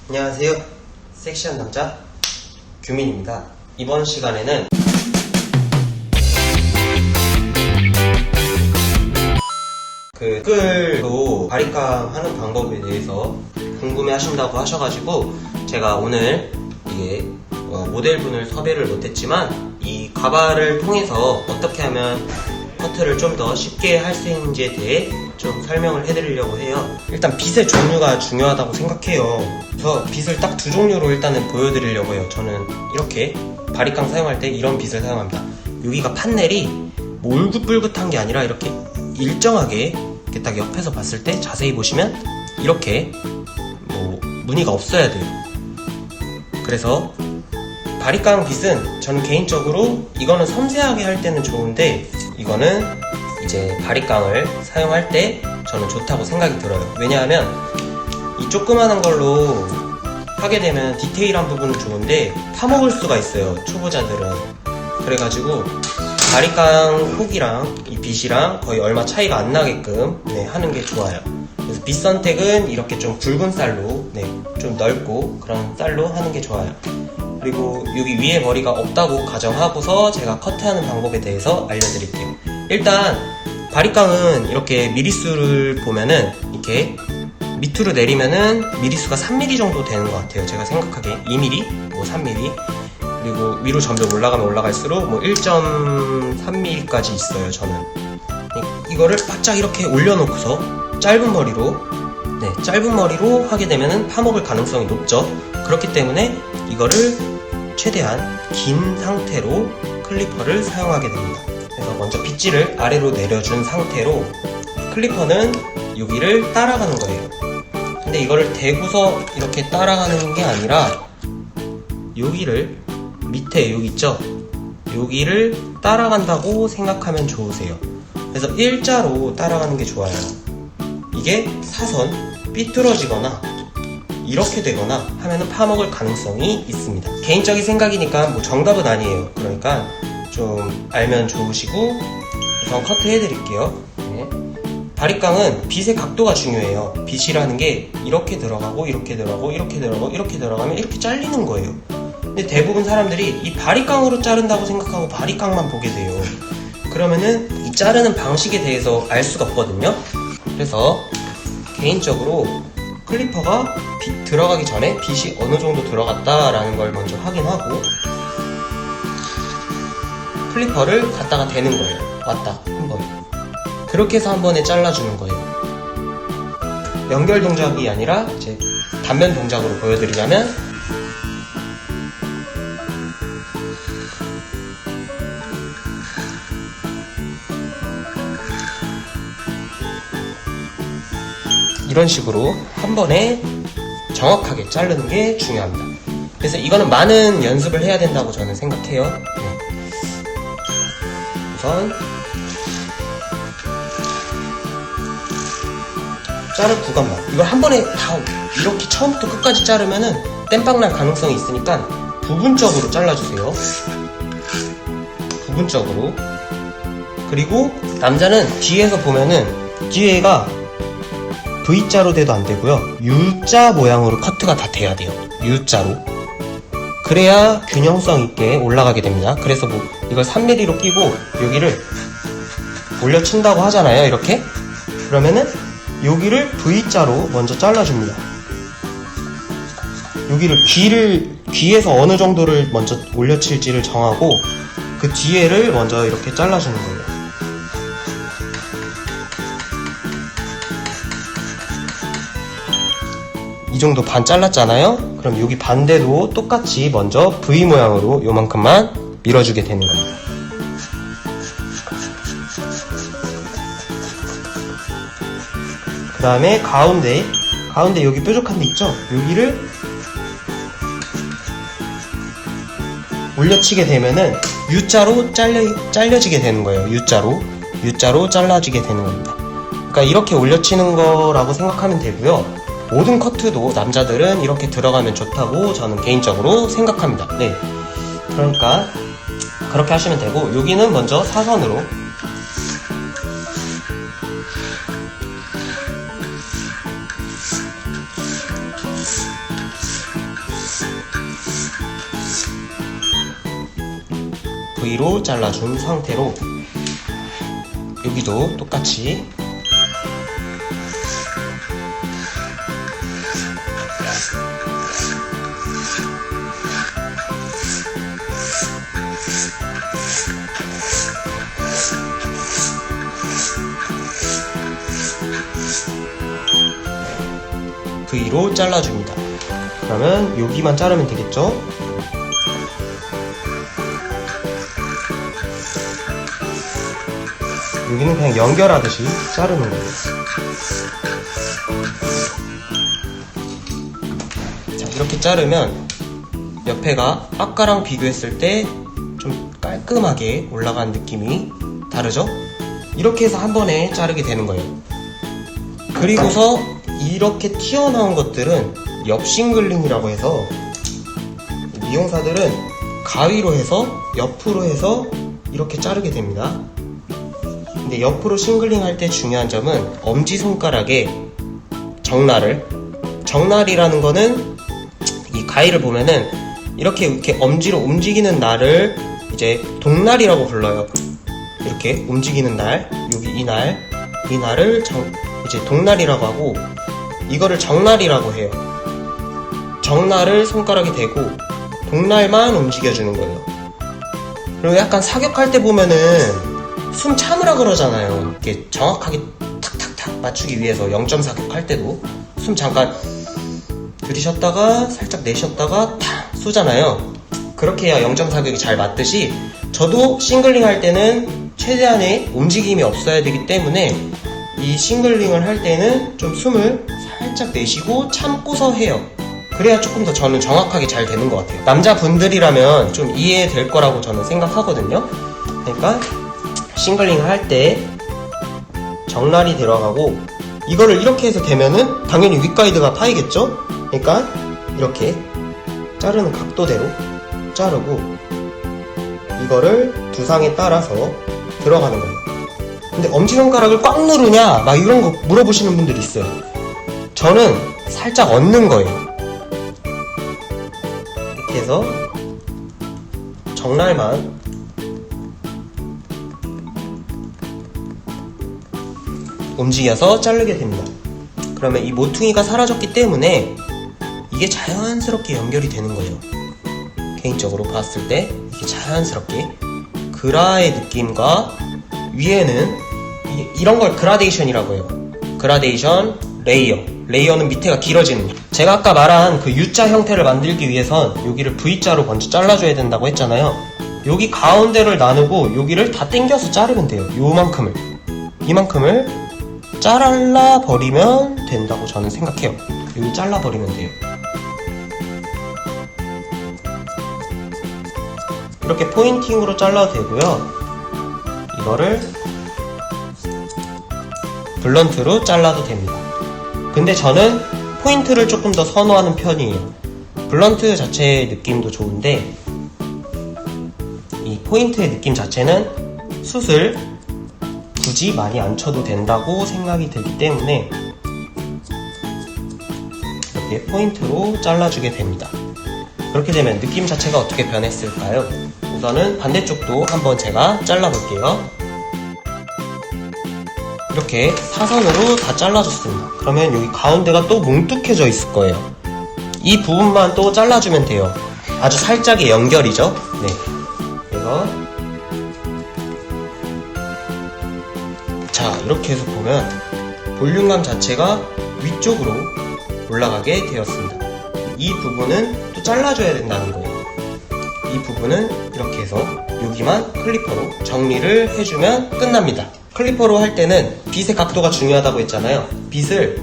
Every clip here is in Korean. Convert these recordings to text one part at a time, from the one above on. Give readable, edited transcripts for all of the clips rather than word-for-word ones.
안녕하세요. 섹시한 남자 규민입니다. 이번 시간에는 끌로 바리깡 하는 방법에 대해서 궁금해 하신다고 하셔가지고 제가 오늘 이게 모델분을 섭외를 못했지만 이 가발을 통해서 어떻게 하면 커트를 좀 더 쉽게 할 수 있는지에 대해 좀 설명을 해드리려고 해요. 일단 빗의 종류가 중요하다고 생각해요. 그래서 빗을 딱 두 종류로 일단은 보여드리려고 해요. 저는 이렇게 바리깡 사용할 때 이런 빗을 사용합니다. 여기가 판넬이 뭐 울긋불긋한 게 아니라 이렇게 일정하게 이렇게 딱 옆에서 봤을 때 자세히 보시면 이렇게 뭐 무늬가 없어야 돼요. 그래서 바리깡 빗은 저는 개인적으로 이거는 섬세하게 할 때는 좋은데 이거는 이제 바리깡을 사용할 때 저는 좋다고 생각이 들어요. 왜냐하면 이 조그마한 걸로 하게 되면 디테일한 부분은 좋은데 파먹을 수가 있어요, 초보자들은. 그래가지고 바리깡 폭이랑 이 빗이랑 거의 얼마 차이가 안 나게끔 하는 게 좋아요. 그래서 빗 선택은 이렇게 좀 굵은 쌀로 좀 넓고 그런 쌀로 하는 게 좋아요. 그리고 여기 위에 머리가 없다고 가정하고서 제가 커트하는 방법에 대해서 알려드릴게요. 일단 바리깡은 이렇게 미리수를 보면은 이렇게 밑으로 내리면은 미리수가 3mm 정도 되는 것 같아요. 제가 생각하기에 2mm, 뭐 3mm, 그리고 위로 점점 올라가면 올라갈수록 뭐 1.3mm까지 있어요. 저는 이거를 바짝 이렇게 올려놓고서 짧은 머리로 하게 되면은 파먹을 가능성이 높죠. 그렇기 때문에 이거를 최대한 긴 상태로 클리퍼를 사용하게 됩니다. 그래서 먼저 빗질을 아래로 내려준 상태로 클리퍼는 여기를 따라가는 거예요. 근데 이거를 대고서 이렇게 따라가는 게 아니라 여기를 밑에 여기 있죠? 여기를 따라간다고 생각하면 좋으세요. 그래서 일자로 따라가는 게 좋아요. 이게 사선 삐뚤어지거나 이렇게 되거나 하면은 파먹을 가능성이 있습니다. 개인적인 생각이니까 뭐 정답은 아니에요. 그러니까 좀 알면 좋으시고 우선 커트 해드릴게요. 바리깡은 빗의 각도가 중요해요. 빗이라는 게 이렇게 들어가고 이렇게 들어가고 이렇게 들어가고 이렇게 들어가면 이렇게 잘리는 거예요. 근데 대부분 사람들이 이 바리깡으로 자른다고 생각하고 바리깡만 보게 돼요. 그러면은 이 자르는 방식에 대해서 알 수가 없거든요. 그래서 개인적으로 클리퍼가 들어가기 전에 빗이 어느 정도 들어갔다라는 걸 먼저 확인하고 클리퍼를 갖다가 대는 거예요. 왔다 한 번. 그렇게 해서 한 번에 잘라주는 거예요. 연결 동작이 아니라 이제 단면 동작으로 보여드리자면 이런 식으로 한 번에 정확하게 자르는 게 중요합니다. 그래서 이거는 많은 연습을 해야 된다고 저는 생각해요. 우선 자를 구간만 이걸 한 번에 다 이렇게 처음부터 끝까지 자르면은 땜빵 날 가능성이 있으니까 부분적으로 잘라주세요. 부분적으로. 그리고 남자는 뒤에서 보면은 뒤에가 V자로 돼도 안 되고요. U자 모양으로 커트가 다 돼야 돼요. U자로. 그래야 균형성 있게 올라가게 됩니다. 그래서 뭐 이걸 3mm로 끼고 여기를 올려친다고 하잖아요. 이렇게. 그러면은 여기를 V자로 먼저 잘라줍니다. 여기를 귀에서 어느 정도를 먼저 올려칠지를 정하고 그 뒤에를 먼저 이렇게 잘라주는 거예요. 이 정도 반 잘랐잖아요? 그럼 여기 반대도 똑같이 먼저 V 모양으로 요만큼만 밀어주게 되는 겁니다. 그 다음에 가운데 여기 뾰족한 데 있죠? 여기를 올려치게 되면은 U자로 잘려지게 되는 거예요. U자로 잘라지게 되는 겁니다. 그러니까 이렇게 올려치는 거라고 생각하면 되고요. 모든 커트도 남자들은 이렇게 들어가면 좋다고 저는 개인적으로 생각합니다. 그러니까 그렇게 하시면 되고 여기는 먼저 사선으로 V로 잘라준 상태로 여기도 똑같이 V로 잘라줍니다. 그러면 여기만 자르면 되겠죠? 여기는 그냥 연결하듯이 자르는 거예요. 자, 이렇게 자르면 옆에가 아까랑 비교했을 때 좀 깔끔하게 올라간 느낌이 다르죠? 이렇게 해서 한 번에 자르게 되는 거예요. 그리고서 이렇게 튀어나온 것들은 옆싱글링이라고 해서 미용사들은 가위로 해서 옆으로 해서 이렇게 자르게 됩니다. 근데 옆으로 싱글링 할 때 중요한 점은 엄지손가락에 정날이라는 거는 이 가위를 보면은 이렇게 엄지로 움직이는 날을 이제 동날이라고 불러요. 이렇게 움직이는 날, 여기 이 날을 이제 동날이라고 하고, 이거를 정날이라고 해요. 정날을 손가락에 대고 동날만 움직여주는 거예요. 그리고 약간 사격할 때 보면은 숨 참으라 그러잖아요. 이렇게 정확하게 탁탁탁 맞추기 위해서 0.4격 할 때도 숨 잠깐 들이셨다가 살짝 내쉬었다가 탁 쏘잖아요. 그렇게 해야 0.4격이 잘 맞듯이 저도 싱글링 할 때는 최대한의 움직임이 없어야 되기 때문에 이 싱글링을 할 때는 좀 숨을 살짝 내쉬고 참고서 해요. 그래야 조금 더 저는 정확하게 잘 되는 것 같아요. 남자분들이라면 좀 이해될 거라고 저는 생각하거든요. 그러니까 싱글링을 할 때 정날이 들어가고, 이거를 이렇게 해서 대면은 당연히 윗가이드가 파이겠죠? 그러니까 이렇게 자르는 각도대로 자르고 이거를 두상에 따라서 들어가는 거예요. 근데 엄지손가락을 꽉 누르냐 막 이런 거 물어보시는 분들이 있어요. 저는 살짝 얹는 거예요. 이렇게 해서 정날만 움직여서 자르게 됩니다. 그러면 이 모퉁이가 사라졌기 때문에 이게 자연스럽게 연결이 되는 거예요. 개인적으로 봤을 때 이게 자연스럽게 그라의 느낌과 위에는 이런 걸 그라데이션이라고 해요. 그라데이션, 레이어는 밑에가 길어지는 거. 제가 아까 말한 그 U자 형태를 만들기 위해선 여기를 V자로 먼저 잘라줘야 된다고 했잖아요. 여기 가운데를 나누고 여기를 다 당겨서 자르면 돼요. 이만큼을 잘라버리면 된다고 저는 생각해요. 여기 잘라버리면 돼요. 이렇게 포인팅으로 잘라도 되고요. 이거를 블런트로 잘라도 됩니다. 근데 저는 포인트를 조금 더 선호하는 편이에요. 블런트 자체의 느낌도 좋은데 이 포인트의 느낌 자체는 숱을 굳이 많이 안 쳐도 된다고 생각이 들기 때문에 이렇게 포인트로 잘라주게 됩니다. 그렇게 되면 느낌 자체가 어떻게 변했을까요? 우선은 반대쪽도 한번 제가 잘라볼게요. 이렇게 사선으로 다 잘라줬습니다. 그러면 여기 가운데가 또 뭉툭해져 있을 거예요. 이 부분만 또 잘라주면 돼요. 아주 살짝의 연결이죠. 네. 그래서 자, 이렇게 해서 보면 볼륨감 자체가 위쪽으로 올라가게 되었습니다. 이 부분은 또 잘라줘야 된다는 거예요. 이 부분은 이렇게 해서 여기만 클리퍼로 정리를 해주면 끝납니다. 클리퍼로 할 때는 빗의 각도가 중요하다고 했잖아요. 빗을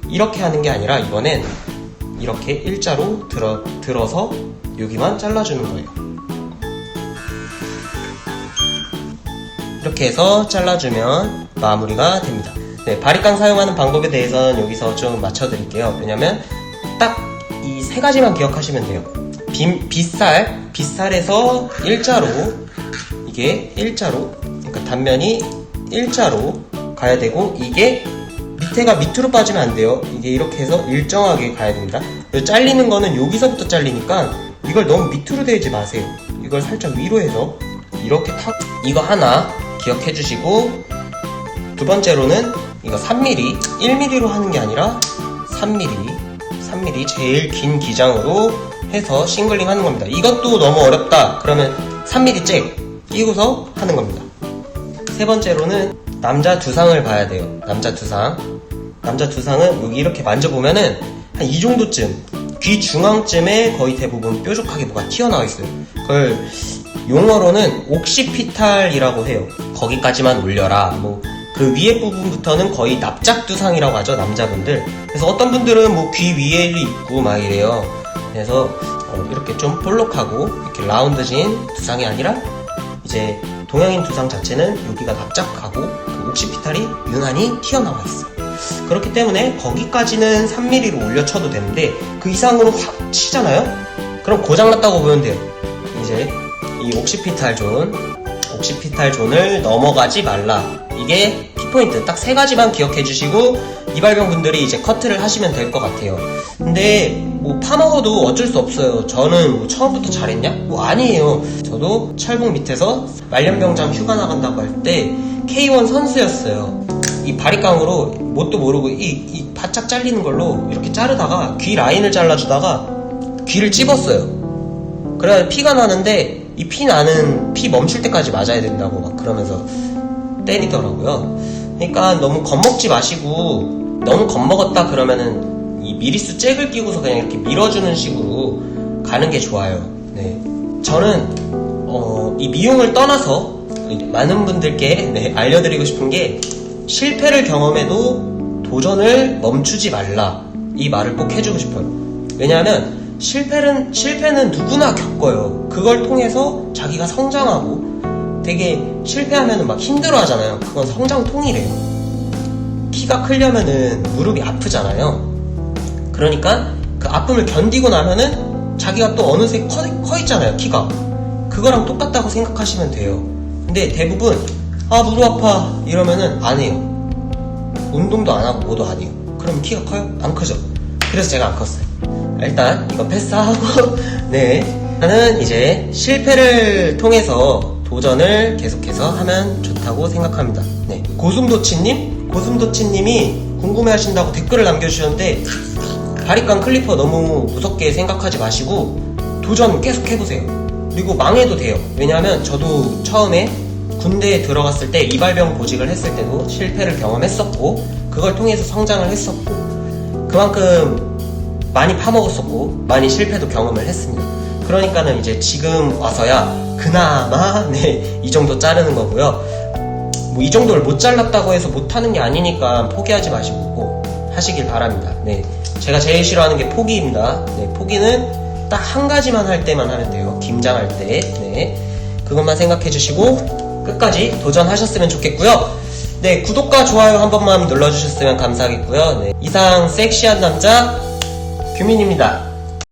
이렇게 하는 게 아니라 이번엔 이렇게 일자로 들어서 여기만 잘라주는 거예요. 이렇게 해서 잘라주면 마무리가 됩니다. 네, 바리깡 사용하는 방법에 대해서는 여기서 좀 맞춰드릴게요. 왜냐면 딱 이 세 가지만 기억하시면 돼요. 빗살에서 일자로, 이게 일자로, 그러니까 단면이 일자로 가야 되고, 이게 밑에가 밑으로 빠지면 안 돼요. 이게 이렇게 해서 일정하게 가야 됩니다. 잘리는 거는 여기서부터 잘리니까 이걸 너무 밑으로 대지 마세요. 이걸 살짝 위로 해서 이렇게 이거 하나 기억해 주시고, 두 번째로는 이거 3mm, 1mm로 하는 게 아니라 3mm 제일 긴 기장으로 해서 싱글링 하는 겁니다. 이것도 너무 어렵다 그러면 3mm 잭 끼고서 하는 겁니다. 세 번째로는 남자 두상을 봐야 돼요. 남자 두상은 여기 이렇게 만져보면은 한 이 정도쯤, 귀 중앙쯤에 거의 대부분 뾰족하게 뭐가 튀어나와 있어요. 그걸 용어로는 옥시피탈이라고 해요. 거기까지만 올려라. 뭐 그 위에 부분부터는 거의 납작두상이라고 하죠, 남자분들. 그래서 어떤 분들은 뭐 귀 위에 있고 막 이래요. 그래서 이렇게 좀 볼록하고 이렇게 라운드진 두상이 아니라 이제 동양인 두상 자체는 여기가 납작하고 그 옥시피탈이 유난히 튀어나와 있어요. 그렇기 때문에 거기까지는 3mm로 올려쳐도 되는데 그 이상으로 확 치잖아요? 그럼 고장났다고 보면 돼요. 이제 이 옥시피탈 존을 넘어가지 말라. 이게 키포인트 딱 3가지만 기억해 주시고 이발병 분들이 이제 커트를 하시면 될 것 같아요. 근데 뭐 파먹어도 어쩔 수 없어요. 저는 뭐 처음부터 잘했냐? 뭐 아니에요. 저도 철봉 밑에서 말년병장 휴가 나간다고 할 때 K1 선수였어요. 이 바리깡으로 뭣도 모르고 이 바짝 잘리는 걸로 이렇게 자르다가 귀 라인을 잘라주다가 귀를 찝었어요. 그래야 피가 나는데 이 피 멈출 때까지 맞아야 된다고 막 그러면서 때리더라고요. 그러니까 너무 겁먹지 마시고, 너무 겁먹었다 그러면은 이 미리수 잭을 끼고서 그냥 이렇게 밀어주는 식으로 가는 게 좋아요. 네. 저는 이 미용을 떠나서 많은 분들께 알려드리고 싶은 게, 실패를 경험해도 도전을 멈추지 말라, 이 말을 꼭 해주고 싶어요. 왜냐하면 실패는 누구나 겪어요. 그걸 통해서 자기가 성장하고, 되게 실패하면은 막 힘들어 하잖아요. 그건 성장통이래요. 키가 크려면은 무릎이 아프잖아요. 그러니까 그 아픔을 견디고 나면은 자기가 또 어느새 커 있잖아요, 키가. 그거랑 똑같다고 생각하시면 돼요. 근데 대부분 무릎 아파 이러면은 안 해요. 운동도 안 하고 뭐도 안 해요. 그럼 키가 커요? 안 크죠. 그래서 제가 안 컸어요. 일단 이거 패스하고 네, 나는 이제 실패를 통해서 도전을 계속해서 하면 좋다고 생각합니다. 네, 고슴도치님이 궁금해하신다고 댓글을 남겨주셨는데, 바리깡 클리퍼 너무 무섭게 생각하지 마시고 도전 계속 해보세요. 그리고 망해도 돼요. 왜냐하면 저도 처음에 군대에 들어갔을 때 이발병 보직을 했을 때도 실패를 경험했었고, 그걸 통해서 성장을 했었고, 그만큼 많이 파먹었었고 많이 실패도 경험을 했습니다. 그러니까는 이제 지금 와서야 그나마 이 정도 자르는 거고요. 뭐 이 정도를 못 잘랐다고 해서 못하는 게 아니니까 포기하지 마시고 꼭 하시길 바랍니다. 네, 제가 제일 싫어하는 게 포기입니다. 네, 포기는 딱 한 가지만 할 때만 하면 돼요. 김장할 때. 네, 그것만 생각해 주시고 끝까지 도전하셨으면 좋겠고요. 네, 구독과 좋아요 한 번만 눌러주셨으면 감사하겠고요. 네, 이상 섹시한 남자 규민입니다.